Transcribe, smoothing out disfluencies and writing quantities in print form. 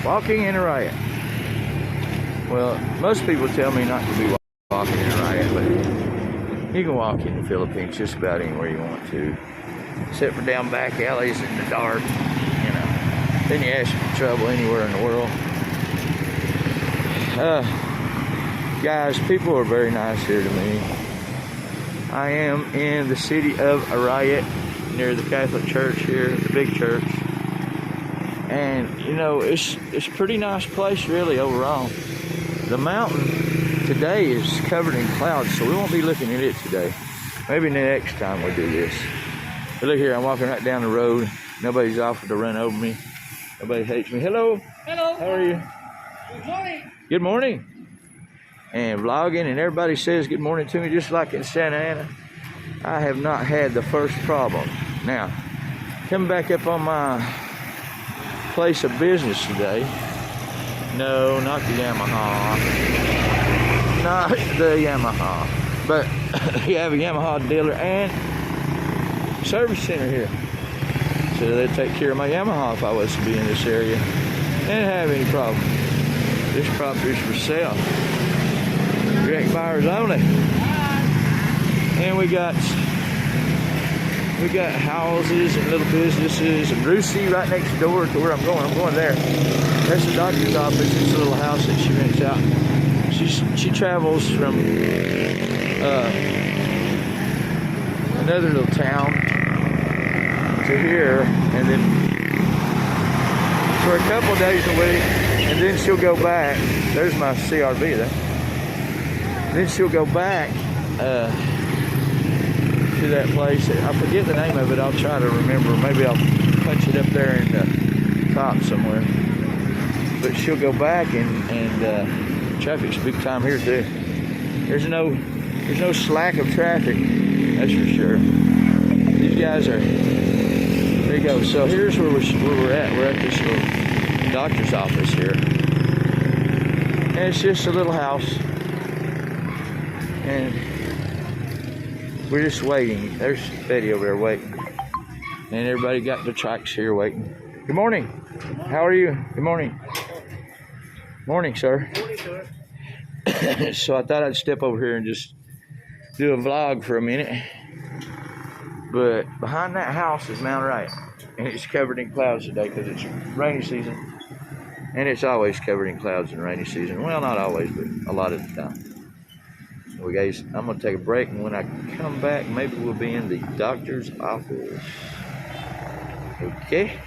Walking in Arayat. Well, most people tell me not to be walking in Arayat, but you can walk in the Philippines just about anywhere you want to, except for down back alleys in the dark, you know. Then you ask for trouble anywhere in the world. Guys, people are very nice here to me. I am in the city of Arayat, near the Catholic Church here, the big church. And you know, it's a pretty nice place really overall. The mountain today is covered in clouds, so we won't be looking at it today. Maybe next time we do this. But look here, I'm walking right down the road. Nobody's offered to run over me. Nobody hates me. Hello. Hello. How are you? Good morning. Good morning. And vlogging, and everybody says good morning to me, just like in Santa Ana. I have not had the first problem. Now, coming back up on my place of business today. No, not the Yamaha. Not the Yamaha. But you have a Yamaha dealer and service center here. So they take care of my Yamaha if I was to be in this area. Didn't have any problem. This property is for sale. Direct buyers only. And we got houses and little businesses and Rusi right next door to where I'm going. I'm going there. That's the doctor's office. It's a little house that she rents out. She travels from another little town to here, and then for a couple of days a week, and then she'll go back. There's my CRV there. Then she'll go back to that place. I forget the name of it. I'll try to remember. Maybe I'll punch it up there in the top somewhere. But she'll go back, and traffic's big time here too. There's no slack of traffic. That's for sure. These guys are. There you go. So here's where we're at. We're at this little doctor's office here, and it's just a little house, and we're just waiting. There's Betty over there waiting. And everybody got their tracks here waiting. Good morning. How are you? Good morning. Morning, sir. Morning, sir. So I thought I'd step over here and just do a vlog for a minute. But behind that house is Mount Arayat. And it's covered in clouds today because it's rainy season. And it's always covered in clouds in rainy season. Well, not always, but a lot of the time. Well, guys, I'm going to take a break, and when I come back, maybe we'll be in the doctor's office. Okay?